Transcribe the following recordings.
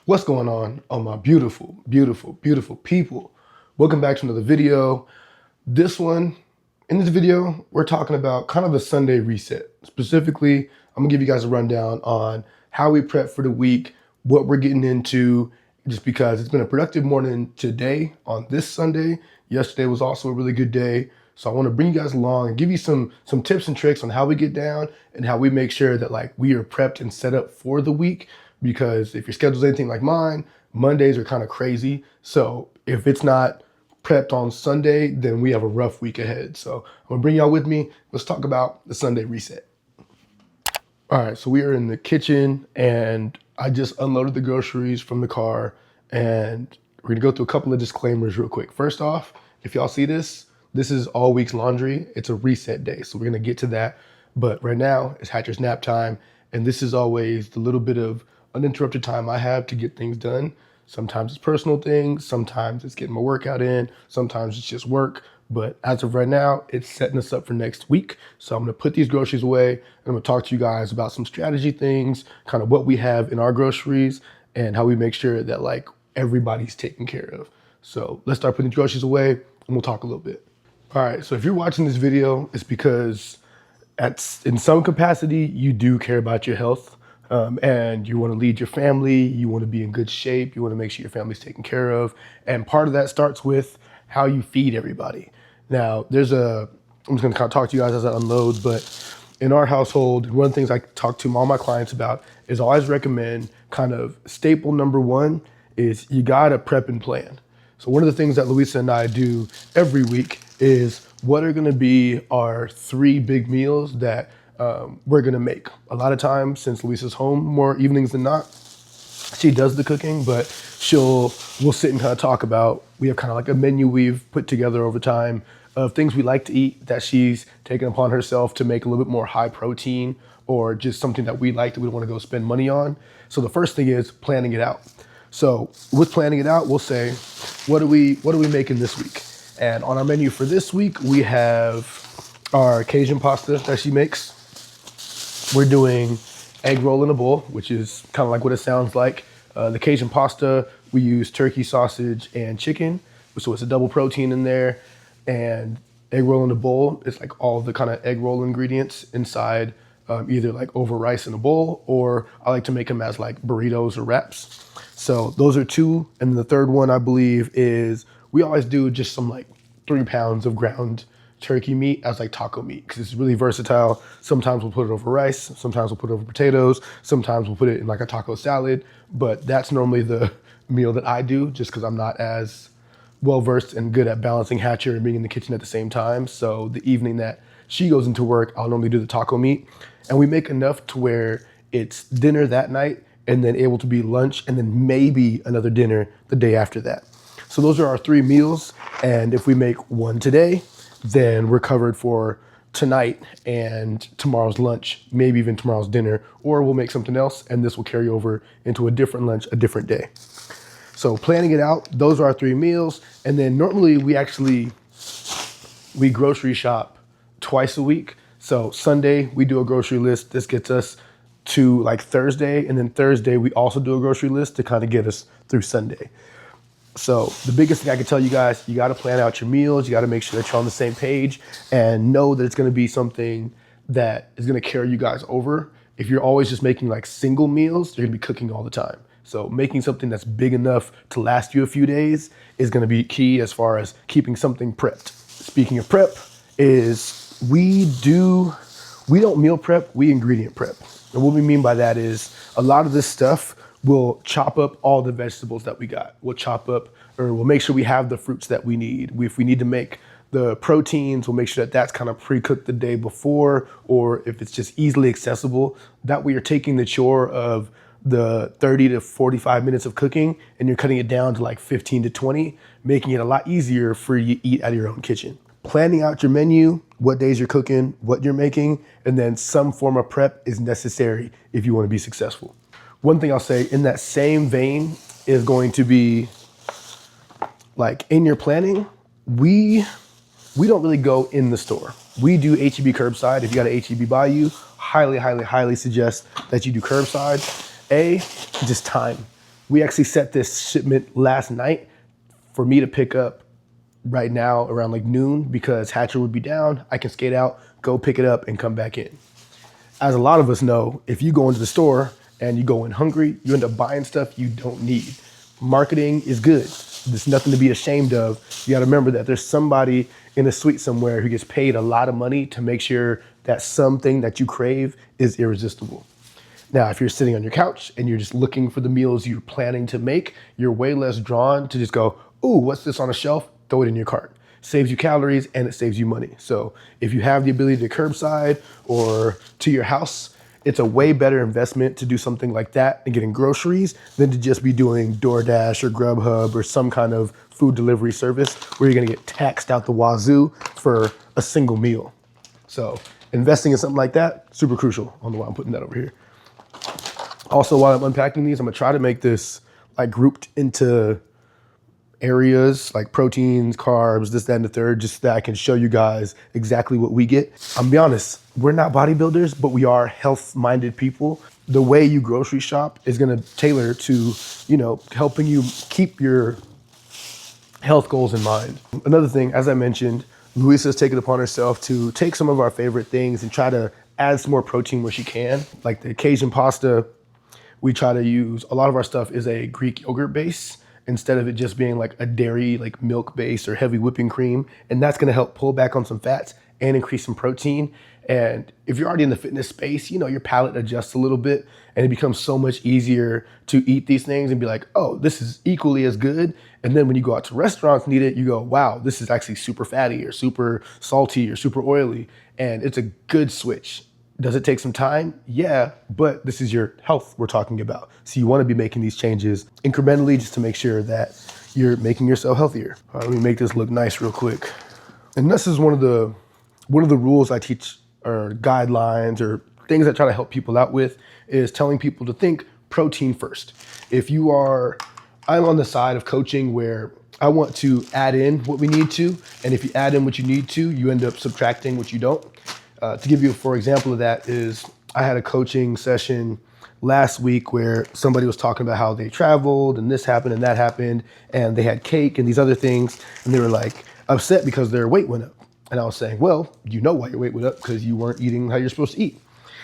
What's going on, my beautiful, beautiful, beautiful people? Welcome back to another video. In this video, we're talking about kind of a Sunday reset. Specifically, I'm gonna give you guys a rundown on how we prep for the week, what we're getting into, just because it's been a productive morning today on this Sunday. Yesterday was also a really good day. So I want to bring you guys along and give you some tips and tricks on how we get down and how we make sure that like we are prepped and set up for the week. Because if your schedule's anything like mine, Mondays are kind of crazy. So if it's not prepped on Sunday, then we have a rough week ahead. So I'm gonna bring y'all with me. Let's talk about the Sunday reset. All right, so we are in the kitchen and I just unloaded the groceries from the car, and we're gonna go through a couple of disclaimers real quick. First off, if y'all see this is all week's laundry. It's a reset day, so we're gonna get to that. But right now, it's Hatcher's nap time, and this is always the little bit of uninterrupted time I have to get things done. Sometimes it's personal things, sometimes it's getting my workout in, sometimes it's just work. But as of right now, it's setting us up for next week. So I'm gonna put these groceries away, and I'm gonna talk to you guys about some strategy things, kind of what we have in our groceries and how we make sure that like everybody's taken care of. So let's start putting the groceries away and we'll talk a little bit. All right, so if you're watching this video, it's because in some capacity, you do care about your health, and you want to lead your family, you want to be in good shape, you want to make sure your family's taken care of. And part of that starts with how you feed everybody. Now, I'm just going to kind of talk to you guys as I unload, but in our household, one of the things I talk to all my clients about is I always recommend kind of staple number one is you got to prep and plan. So one of the things that Louisa and I do every week is what are gonna be our 3 big meals that we're gonna make. A lot of times, since Louisa's home more evenings than not, she does the cooking, but we'll sit and kind of talk about, we have kind of like a menu we've put together over time of things we like to eat that she's taken upon herself to make a little bit more high protein or just something that we like that we don't wanna go spend money on. So the first thing is planning it out. So with planning it out, we'll say, what are we making this week? And on our menu for this week, we have our Cajun pasta that she makes. We're doing egg roll in a bowl, which is kind of like what it sounds like. The Cajun pasta, we use turkey, sausage, and chicken. So it's a double protein in there. And egg roll in a bowl is like all the kind of egg roll ingredients inside, either like over rice in a bowl, or I like to make them as like burritos or wraps. So those are 2. And then the third one, I believe, is we always do just some like 3 pounds of ground turkey meat as like taco meat, because it's really versatile. Sometimes we'll put it over rice, sometimes we'll put it over potatoes, sometimes we'll put it in like a taco salad. But that's normally the meal that I do, just because I'm not as well-versed and good at balancing Hatcher and being in the kitchen at the same time. So the evening that she goes into work, I'll normally do the taco meat. And we make enough to where it's dinner that night and then able to be lunch and then maybe another dinner the day after that. So those are our 3 meals. And if we make one today, then we're covered for tonight and tomorrow's lunch, maybe even tomorrow's dinner, or we'll make something else and this will carry over into a different lunch, a different day. So planning it out, those are our 3 meals. And then normally we grocery shop twice a week. So Sunday, we do a grocery list. This gets us to like Thursday. And then Thursday, we also do a grocery list to kind of get us through Sunday. So the biggest thing I can tell you guys, you got to plan out your meals. You got to make sure that you're on the same page and know that it's going to be something that is going to carry you guys over. If you're always just making like single meals, you're going to be cooking all the time. So making something that's big enough to last you a few days is going to be key as far as keeping something prepped. Speaking of prep, we don't meal prep, we ingredient prep. And what we mean by that is a lot of this stuff, we'll chop up all the vegetables that we got. We'll make sure we have the fruits that we need. If we need to make the proteins, we'll make sure that that's kind of pre-cooked the day before, or if it's just easily accessible, that way you're taking the chore of the 30 to 45 minutes of cooking and you're cutting it down to like 15 to 20, making it a lot easier for you to eat out of your own kitchen. Planning out your menu, what days you're cooking, what you're making, and then some form of prep is necessary if you want to be successful. One thing I'll say in that same vein is going to be like in your planning, we don't really go in the store. We do HEB curbside. If you got an HEB by you, highly, highly, highly suggest that you do curbside. Just time. We actually set this shipment last night for me to pick up right now around like noon because Hatcher would be down. I can skate out, go pick it up and come back in. As a lot of us know, if you go into the store and you go in hungry, you end up buying stuff you don't need. Marketing is good. There's nothing to be ashamed of. You gotta remember that there's somebody in a suite somewhere who gets paid a lot of money to make sure that something that you crave is irresistible. Now, if you're sitting on your couch and you're just looking for the meals you're planning to make, you're way less drawn to just go, ooh, what's this on a shelf? Throw it in your cart. Saves you calories and it saves you money. So if you have the ability to curbside or to your house, it's a way better investment to do something like that and getting groceries than to just be doing DoorDash or Grubhub or some kind of food delivery service where you're gonna get taxed out the wazoo for a single meal. So investing in something like that, super crucial. I don't know why I'm putting that over here. Also, while I'm unpacking these, I'm gonna try to make this like grouped into areas like proteins, carbs, this, that, and the third, just so that I can show you guys exactly what we get. I'm gonna be honest, we're not bodybuilders, but we are health-minded people. The way you grocery shop is gonna tailor to, helping you keep your health goals in mind. Another thing, as I mentioned, Louisa has taken it upon herself to take some of our favorite things and try to add some more protein where she can. Like the Cajun pasta, we try to use, a lot of our stuff is a Greek yogurt base instead of it just being like a dairy, like milk base or heavy whipping cream. And that's gonna help pull back on some fats and increase some protein. And if you're already in the fitness space, your palate adjusts a little bit and it becomes so much easier to eat these things and be like, oh, this is equally as good. And then when you go out to restaurants and eat it, you go, wow, this is actually super fatty or super salty or super oily. And it's a good switch. Does it take some time? Yeah, but this is your health we're talking about. So you wanna be making these changes incrementally just to make sure that you're making yourself healthier. All right, let me make this look nice real quick. And this is one of the rules I teach, or guidelines or things I try to help people out with, is telling people to think protein first. I'm on the side of coaching where I want to add in what we need to, and if you add in what you need to, you end up subtracting what you don't. To give you, for example of that is, I had a coaching session last week where somebody was talking about how they traveled and this happened and that happened, and they had cake and these other things, and they were like upset because their weight went up. And I was saying, well, you know why your weight went up, because you weren't eating how you're supposed to eat.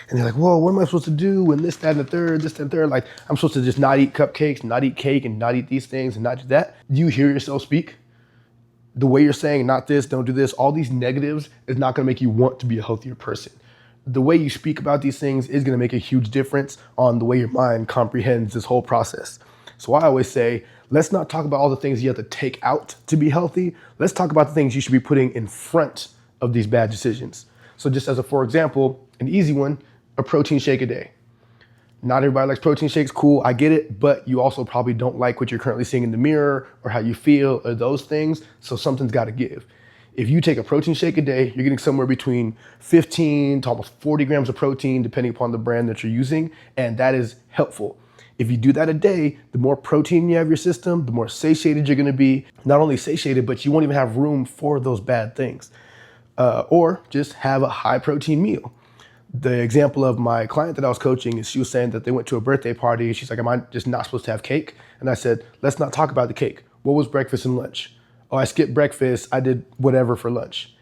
And they're like, well, what am I supposed to do? And this, that, and the third, this, that, and the third. Like, I'm supposed to just not eat cupcakes, not eat cake, and not eat these things, and not do that. Do you hear yourself speak? The way you're saying, not this, don't do this, all these negatives is not gonna make you want to be a healthier person. The way you speak about these things is gonna make a huge difference on the way your mind comprehends this whole process. So I always say, let's not talk about all the things you have to take out to be healthy. Let's talk about the things you should be putting in front of these bad decisions. So just as a, for example, an easy one, a protein shake a day. Not everybody likes protein shakes, cool, I get it, but you also probably don't like what you're currently seeing in the mirror or how you feel or those things, so something's gotta give. If you take a protein shake a day, you're getting somewhere between 15 to almost 40 grams of protein, depending upon the brand that you're using, and that is helpful. If you do that a day, the more protein you have in your system, the more satiated you're gonna be. Not only satiated, but you won't even have room for those bad things. Or just have a high protein meal. The example of my client that I was coaching is, she was saying that they went to a birthday party. She's like, am I just not supposed to have cake? And I said, let's not talk about the cake. What was breakfast and lunch? Oh, I skipped breakfast. I did whatever for lunch.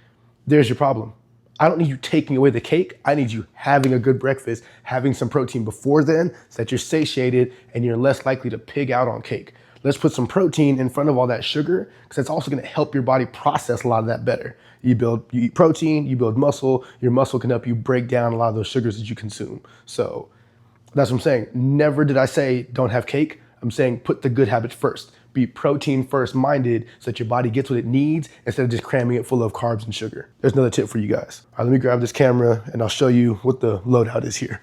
There's your problem. I don't need you taking away the cake. I need you having a good breakfast, having some protein before then so that you're satiated and you're less likely to pig out on cake. Let's put some protein in front of all that sugar, because that's also gonna help your body process a lot of that better. You eat protein, you build muscle, your muscle can help you break down a lot of those sugars that you consume. So that's what I'm saying. Never did I say don't have cake. I'm saying put the good habits first. Be protein first minded so that your body gets what it needs instead of just cramming it full of carbs and sugar. There's another tip for you guys. All right, let me grab this camera and I'll show you what the loadout is here.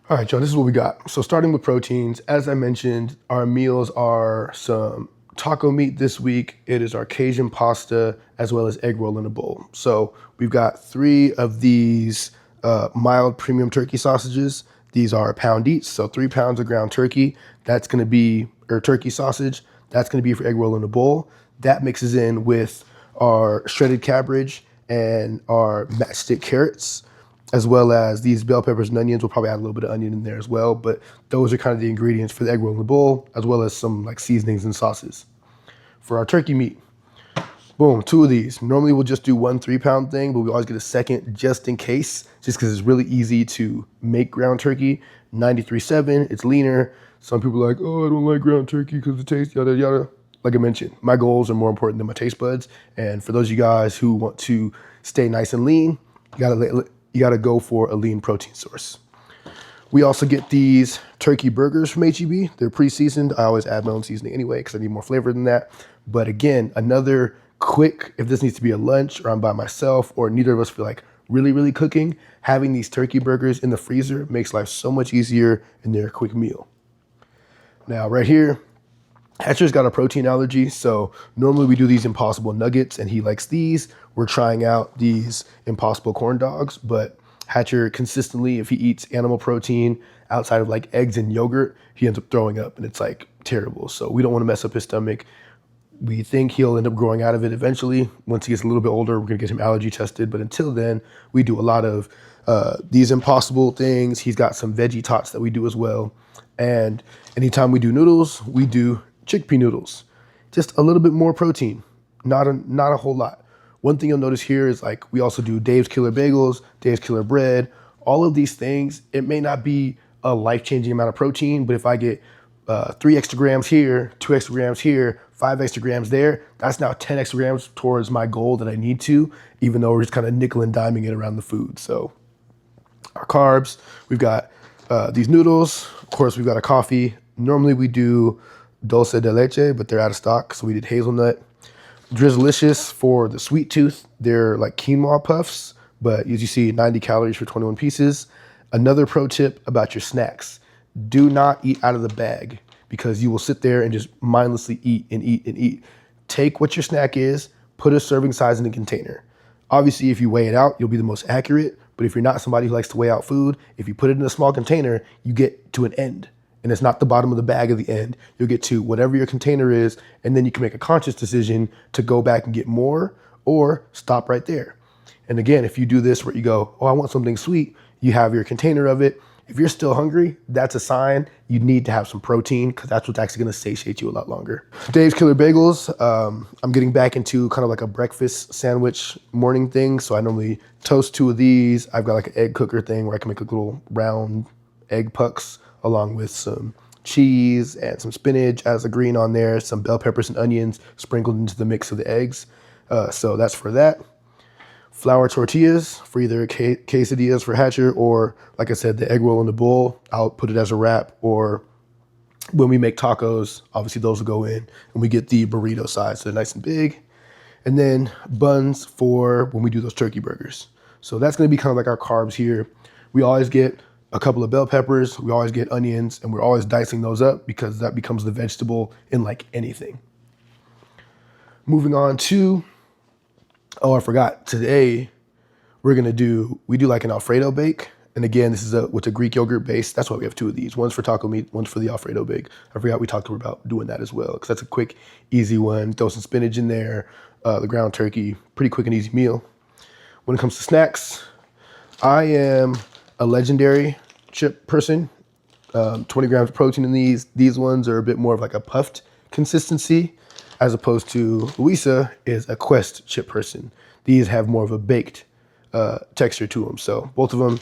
All right, y'all, this is what we got. So starting with proteins, as I mentioned, our meals are some taco meat this week. It is our Cajun pasta, as well as egg roll in a bowl. So we've got 3 of these mild premium turkey sausages. These are a pound each, so 3 pounds of ground turkey. That's gonna be, or turkey sausage, that's gonna be for egg roll in a bowl. That mixes in with our shredded cabbage and our matchstick carrots. as well as these bell peppers and onions. We'll probably add a little bit of onion in there as well, but those are kind of the ingredients for the egg roll in the bowl, as well as some like seasonings and sauces. For our turkey meat, boom, 2 of these. Normally we'll just do 1 3-pound thing, but we always get a second just in case, just because it's really easy to make ground turkey. 93.7, it's leaner. Some people are like, oh, I don't like ground turkey because it tastes yada yada. Like I mentioned, my goals are more important than my taste buds. And for those of you guys who want to stay nice and lean, you gotta go for a lean protein source. We also get these turkey burgers from HEB. They're pre-seasoned. I always add my own seasoning anyway because I need more flavor than that. But again, another quick, if this needs to be a lunch or I'm by myself or neither of us feel like really cooking, having these turkey burgers in the freezer makes life so much easier and they're a quick meal. Now right here, Hatcher's got a protein allergy, so normally we do these Impossible nuggets and he likes these. We're trying out these Impossible corn dogs, but Hatcher consistently, if he eats animal protein outside of like eggs and yogurt, he ends up throwing up and it's like terrible. So we don't want to mess up his stomach. We think he'll end up growing out of it eventually. Once he gets a little bit older, we're gonna get him allergy tested. But until then, we do a lot of these Impossible things. He's got some veggie tots that we do as well. And anytime we do noodles, we do chickpea noodles. Just a little bit more protein, not a whole lot. One thing you'll notice here is like we also do Dave's Killer Bagels, Dave's Killer Bread. All of these things, it may not be a life-changing amount of protein, but if I get 3 extra grams here, 2 extra grams here, 5 extra grams there, that's now 10 extra grams towards my goal that I need to, even though we're just kind of nickel and diming it around the food. So our carbs, we've got these noodles. Of course, we've got a coffee. Normally we do dulce de leche, but they're out of stock, so we did hazelnut. Drizzlicious for the sweet tooth. They're like quinoa puffs, but as you see, 90 calories for 21 pieces. Another pro tip about your snacks. Do not eat out of the bag because you will sit there and just mindlessly eat and eat and eat. Take what your snack is, put a serving size in a container. Obviously, if you weigh it out, you'll be the most accurate, but if you're not somebody who likes to weigh out food, if you put it in a small container, you get to an end. And it's not the bottom of the bag at the end. You'll get to whatever your container is, and then you can make a conscious decision to go back and get more or stop right there. And again, if you do this where you go, oh, I want something sweet, you have your container of it. If you're still hungry, that's a sign you need to have some protein because that's what's actually gonna satiate you a lot longer. Dave's Killer Bagels, I'm getting back into kind of like a breakfast sandwich morning thing. So I normally toast 2 of these. I've got like an egg cooker thing where I can make like little round egg pucks along with some cheese and some spinach as a green on there, some bell peppers and onions sprinkled into the mix of the eggs. So that's for that. Flour tortillas for either quesadillas for Hatcher or, like I said, the egg roll in the bowl. I'll put it as a wrap, or when we make tacos, obviously those will go in, and we get the burrito size, so they're nice and big. And then buns for when we do those turkey burgers. So that's gonna be kind of like our carbs here. We always get a couple of bell peppers, we always get onions, and we're always dicing those up because that becomes the vegetable in like anything. Moving on to, oh, I forgot. Today, we do like an Alfredo bake. And again, this is with a Greek yogurt base. That's why we have 2 of these. One's for taco meat, one's for the Alfredo bake. I forgot we talked about doing that as well because that's a quick, easy one. Throw some spinach in there, the ground turkey, pretty quick and easy meal. When it comes to snacks, I am a legendary chip person. 20 grams of protein in these. These ones are a bit more of like a puffed consistency, as opposed to Louisa is a Quest chip person. These have more of a baked texture to them. So both of them,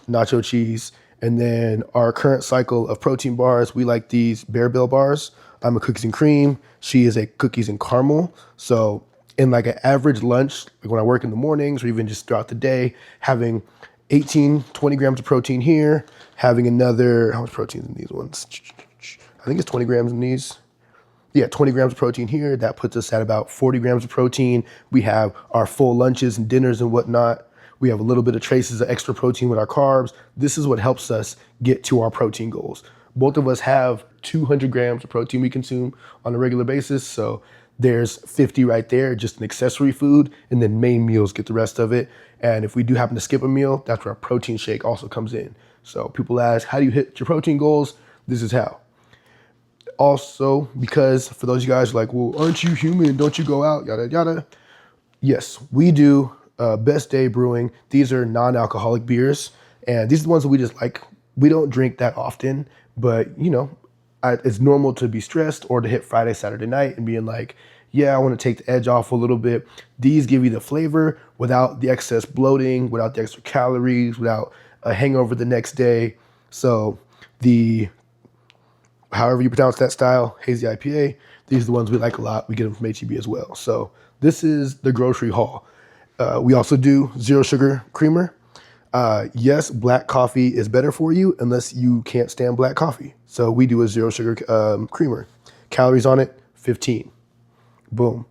nacho cheese. And then our current cycle of protein bars, we like these Bear Bell bars. I'm a cookies and cream. She is a cookies and caramel. So in like an average lunch, like when I work in the mornings or even just throughout the day, having 20 grams of protein here, having another, how much protein is in these ones? I think it's 20 grams in these. Yeah, 20 grams of protein here. That puts us at about 40 grams of protein. We have our full lunches and dinners and whatnot. We have a little bit of traces of extra protein with our carbs. This is what helps us get to our protein goals. Both of us have 200 grams of protein we consume on a regular basis. So there's 50 right there, just an accessory food, and then main meals get the rest of it. And if we do happen to skip a meal, that's where our protein shake also comes in. So people ask, how do you hit your protein goals? This is how. Also, because for those of you guys who are like, well, aren't you human? Don't you go out? Yada, yada. Yes, we do. Best Day Brewing. These are non-alcoholic beers, and these are the ones that we just like. We don't drink that often, but it's normal to be stressed or to hit Friday, Saturday night and being like, yeah, I want to take the edge off a little bit. These give you the flavor without the excess bloating, without the extra calories, without a hangover the next day. So the, however you pronounce that style, hazy IPA, these are the ones we like a lot. We get them from HEB as well. So this is the grocery haul. We also do zero sugar creamer. Yes, black coffee is better for you unless you can't stand black coffee. So we do a zero sugar creamer. Calories on it, 15. Boom.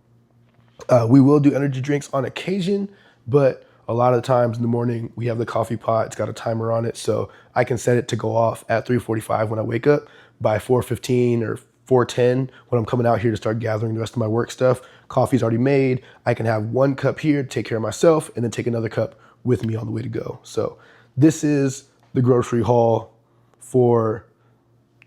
We will do energy drinks on occasion, but a lot of the times in the morning we have the coffee pot. It's got a timer on it, so I can set it to go off at 3:45 when I wake up. By 4:15 or 4:10 when I'm coming out here to start gathering the rest of my work stuff, coffee's already made. I can have one cup here to take care of myself and then take another cup with me on the way to go. So this is the grocery haul for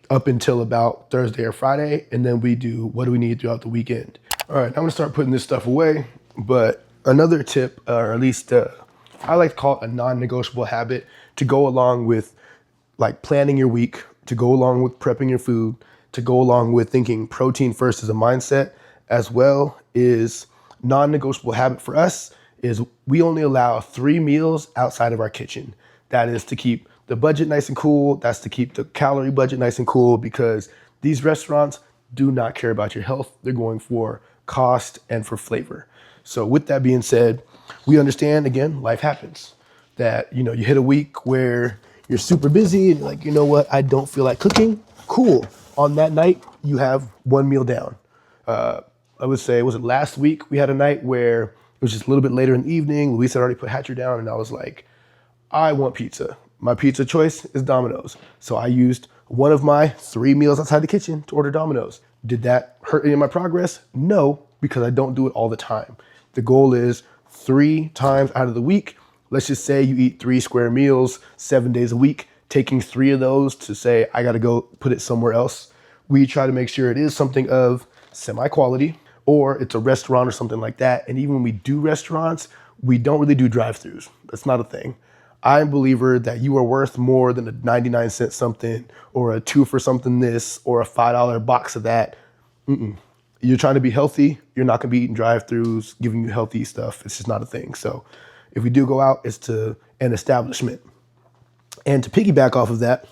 up until about Thursday or Friday, and then we do what do we need throughout the weekend. All right, I'm gonna start putting this stuff away, but another tip, or at least I like to call it a non-negotiable habit to go along with like planning your week, to go along with prepping your food, to go along with thinking protein first as a mindset, as well is non-negotiable habit for us is we only allow 3 meals outside of our kitchen. That is to keep the budget nice and cool. That's to keep the calorie budget nice and cool, because these restaurants do not care about your health. They're going for cost and for flavor. So with that being said, we understand, again, life happens. That, you hit a week where you're super busy and you're like, you know what, I don't feel like cooking. Cool. On that night, you have 1 meal down. I would say, was it last week? We had a night where it was just a little bit later in the evening. Luis had already put Hatcher down, and I was like, I want pizza. My pizza choice is Domino's. So I used one of my 3 meals outside the kitchen to order Domino's. Did that hurt any of my progress? No, because I don't do it all the time. The goal is 3 times out of the week. Let's just say you eat 3 square meals 7 days a week, taking 3 of those to say, I got to go put it somewhere else. We try to make sure it is something of semi-quality, or it's a restaurant or something like that. And even when we do restaurants, we don't really do drive-thrus. That's not a thing. I'm a believer that you are worth more than a 99-cent something or a 2 for something this or a $5 box of that. You're trying to be healthy. You're not going to be eating drive-thrus, giving you healthy stuff. It's just not a thing. So if we do go out, it's to an establishment. And to piggyback off of that,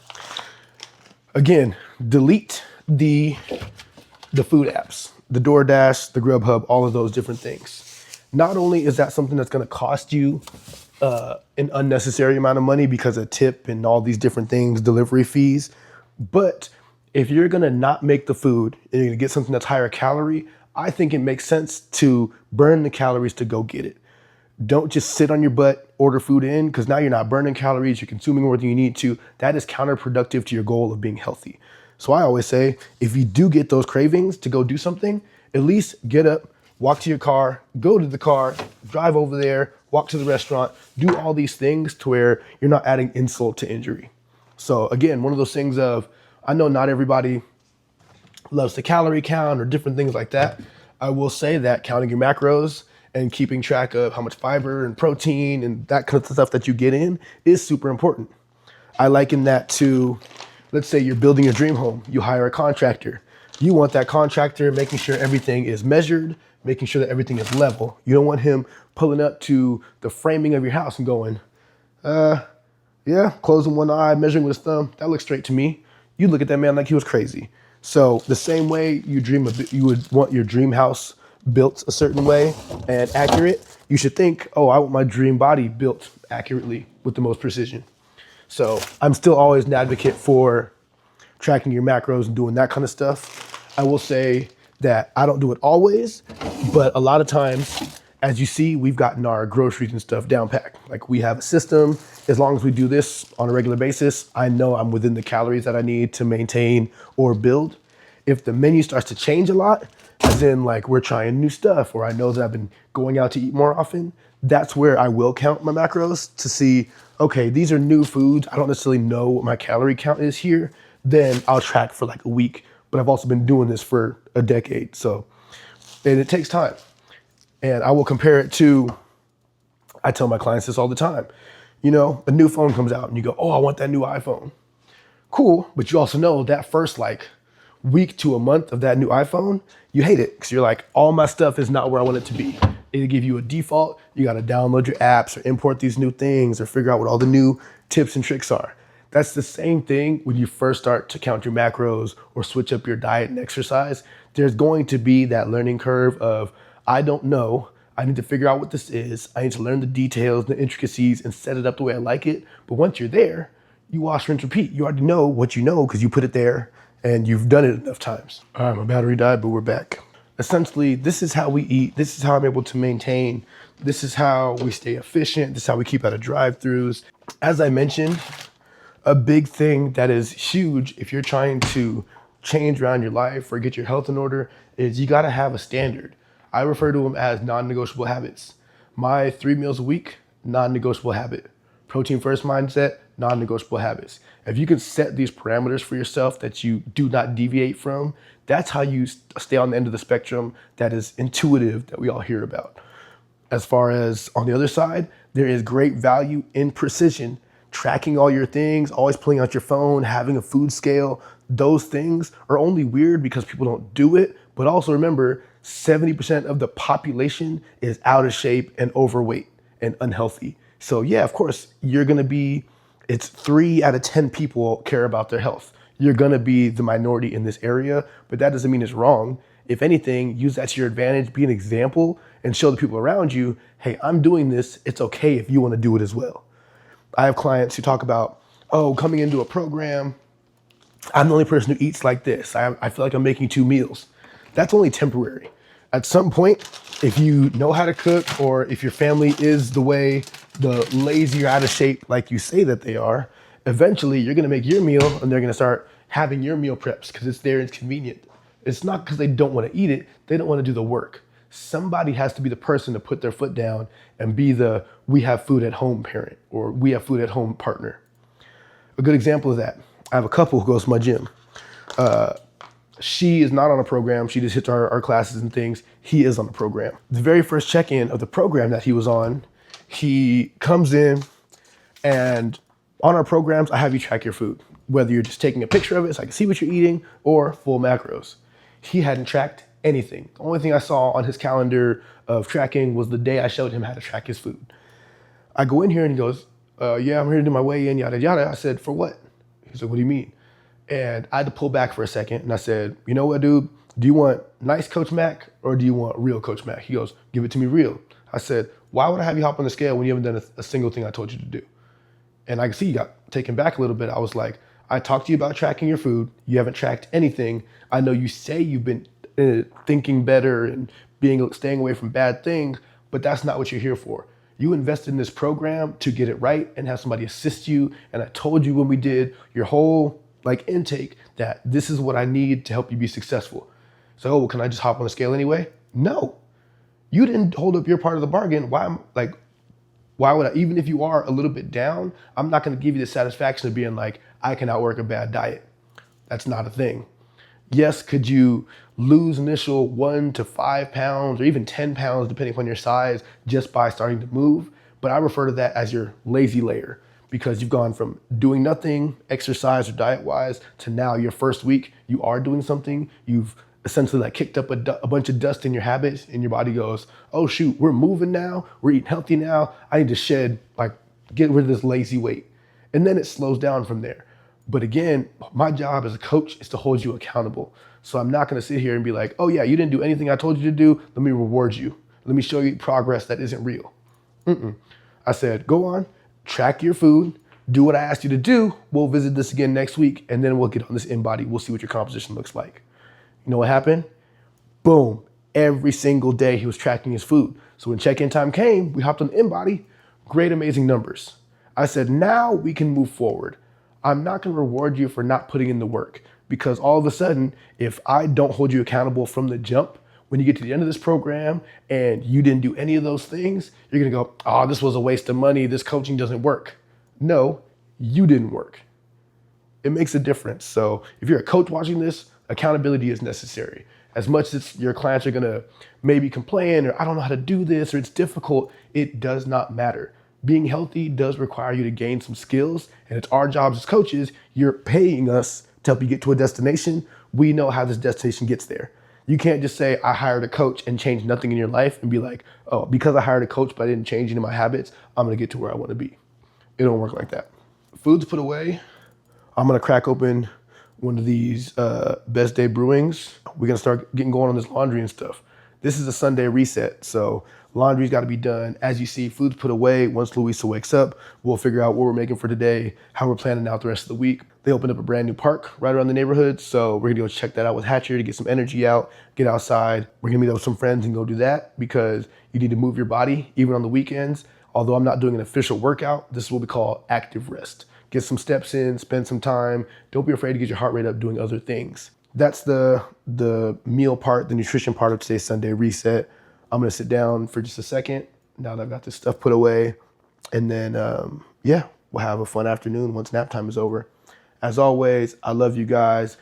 again, delete the food apps, the DoorDash, the Grubhub, all of those different things. Not only is that something that's going to cost you an unnecessary amount of money because of tip and all these different things, delivery fees, but if you're going to not make the food and you're going to get something that's higher calorie, I think it makes sense to burn the calories to go get it. Don't just sit on your butt, order food in, because now you're not burning calories, you're consuming more than you need to. That is counterproductive to your goal of being healthy. So I always say, if you do get those cravings to go do something, at least get up, walk to your car, go to the car, drive over there, walk to the restaurant, do all these things to where you're not adding insult to injury. So again, one of those things of, I know not everybody loves to calorie count or different things like that. I will say that counting your macros and keeping track of how much fiber and protein and that kind of stuff that you get in is super important. I liken that to, let's say you're building a dream home. You hire a contractor. You want that contractor making sure everything is measured, making sure that everything is level. You don't want him pulling up to the framing of your house and going, yeah, closing one eye, measuring with his thumb. That looks straight to me. You look at that man like he was crazy. So the same way you would want your dream house built a certain way and accurate, you should think, oh, I want my dream body built accurately with the most precision. So I'm still always an advocate for tracking your macros and doing that kind of stuff. I will say that I don't do it always, but a lot of times, as you see, we've gotten our groceries and stuff down packed. Like we have a system. As long as we do this on a regular basis, I know I'm within the calories that I need to maintain or build. If the menu starts to change a lot, as in like we're trying new stuff, or I know that I've been going out to eat more often, that's where I will count my macros to see, okay, these are new foods. I don't necessarily know what my calorie count is here. Then I'll track for like a week. But I've also been doing this for a decade. So, and it takes time. And I will compare it to, I tell my clients this all the time. You know, a new phone comes out and you go, oh, I want that new iPhone. Cool, but you also know that first like week to a month of that new iPhone, you hate it because you're like, all my stuff is not where I want it to be. It'll give you a default. You got to download your apps or import these new things or figure out what all the new tips and tricks are. That's the same thing when you first start to count your macros or switch up your diet and exercise. There's going to be that learning curve of, I don't know. I need to figure out what this is. I need to learn the details, the intricacies, and set it up the way I like it. But once you're there, you wash, rinse, repeat. You already know what you know because you put it there and you've done it enough times. All right, my battery died, but we're back. Essentially, this is how we eat. This is how I'm able to maintain. This is how we stay efficient. This is how we keep out of drive-thrus. As I mentioned, a big thing that is huge if you're trying to change around your life or get your health in order is you gotta have a standard. I refer to them as non-negotiable habits. My 3 meals a week, non-negotiable habit. Protein first mindset, non-negotiable habits. If you can set these parameters for yourself that you do not deviate from, that's how you stay on the end of the spectrum that is intuitive that we all hear about. As far as on the other side, there is great value in precision. Tracking all your things, always pulling out your phone, having a food scale, those things are only weird because people don't do it. But also remember, 70% of the population is out of shape and overweight and unhealthy. So yeah, of course, it's 3 out of 10 people care about their health. You're gonna be the minority in this area, but that doesn't mean it's wrong. If anything, use that to your advantage, be an example, and show the people around you, hey, I'm doing this, it's okay if you wanna do it as well. I have clients who talk about, oh, coming into a program, I'm the only person who eats like this. I feel like I'm making 2 meals. That's only temporary. At some point, if you know how to cook or if your family is the lazy or out of shape like you say that they are, eventually you're gonna make your meal and they're gonna start having your meal preps because it's there and it's convenient. It's not because they don't wanna eat it, they don't wanna do the work. Somebody has to be the person to put their foot down and be the we have food at home parent or we have food at home partner. A good example of that, I have a couple who goes to my gym. She is not on a program. She just hits our classes and things. He is on the program. The very first check-in of the program that he was on, he comes in and on our programs, I have you track your food, whether you're just taking a picture of it so I can see what you're eating or full macros. He hadn't tracked anything. The only thing I saw on his calendar of tracking was the day I showed him how to track his food. I go in here and he goes, yeah, I'm here to do my weigh-in, yada, yada. I said, for what? He said, what do you mean? And I had to pull back for a second and I said, you know what, dude? Do you want nice Coach Mack or do you want real Coach Mack? He goes, give it to me real. I said, why would I have you hop on the scale when you haven't done a single thing I told you to do? And I can see you got taken back a little bit. I was like, I talked to you about tracking your food. You haven't tracked anything. I know you say you've been thinking better and staying away from bad things, but that's not what you're here for. You invested in this program to get it right and have somebody assist you. And I told you when we did your whole intake that this is what I need to help you be successful. So, oh, well, can I just hop on the scale anyway? No, you didn't hold up your part of the bargain. Why would I, even if you are a little bit down, I'm not going to give you the satisfaction of being like, I can outwork a bad diet. That's not a thing. Yes, could you lose initial 1 to 5 pounds or even 10 pounds, depending upon your size, just by starting to move? But I refer to that as your lazy layer because you've gone from doing nothing, exercise or diet-wise, to now your first week, you are doing something. You've essentially kicked up a bunch of dust in your habits and your body goes, oh shoot, we're moving now, we're eating healthy now. I need to get rid of this lazy weight. And then it slows down from there. But again, my job as a coach is to hold you accountable. So I'm not gonna sit here and be like, oh yeah, you didn't do anything I told you to do, let me reward you. Let me show you progress that isn't real. I said, go on, track your food, do what I asked you to do, we'll visit this again next week, and then we'll get on this InBody, we'll see what your composition looks like. You know what happened? Boom, every single day he was tracking his food. So when check-in time came, we hopped on InBody, great, amazing numbers. I said, now we can move forward. I'm not gonna reward you for not putting in the work because all of a sudden, if I don't hold you accountable from the jump, when you get to the end of this program and you didn't do any of those things, you're gonna go, oh, this was a waste of money, this coaching doesn't work. No, you didn't work. It makes a difference. So if you're a coach watching this, Accountability is necessary. As much as your clients are gonna maybe complain or I don't know how to do this or it's difficult, it does not matter. Being healthy does require you to gain some skills, and it's our jobs as coaches. You're paying us to help you get to a destination. We know how this destination gets there. You can't just say, I hired a coach and change nothing in your life and be like, oh, because I hired a coach but I didn't change any of my habits, I'm gonna get to where I wanna be. It don't work like that. Food's put away. I'm gonna crack open one of these Best Day Brewings. We're gonna start getting going on this laundry and stuff. This is a Sunday reset, so laundry's gotta be done. As you see, food's put away. Once Louisa wakes up, we'll figure out what we're making for today, how we're planning out the rest of the week. They opened up a brand new park right around the neighborhood, so we're gonna go check that out with Hatcher to get some energy out, get outside. We're gonna meet up with some friends and go do that because you need to move your body, even on the weekends. Although I'm not doing an official workout, this is what we call active rest. Get some steps in, spend some time. Don't be afraid to get your heart rate up doing other things. That's the meal part, the nutrition part of today's Sunday reset. I'm gonna sit down for just a second now that I've got this stuff put away. And then, yeah, we'll have a fun afternoon once nap time is over. As always, I love you guys.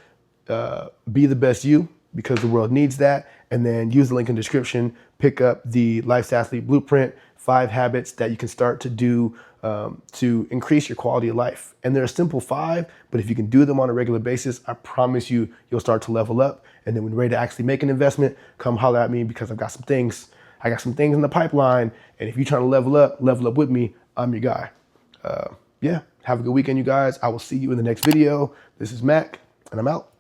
Be the best you because the world needs that. And then use the link in the description, pick up the LifesAthlete Blueprint, 5 habits that you can start to do to increase your quality of life. And they're a simple 5, but if you can do them on a regular basis, I promise you, you'll start to level up. And then when you're ready to actually make an investment, come holler at me because I got some things in the pipeline. And if you're trying to level up with me, I'm your guy. Yeah, have a good weekend, you guys. I will see you in the next video. This is Mac, and I'm out.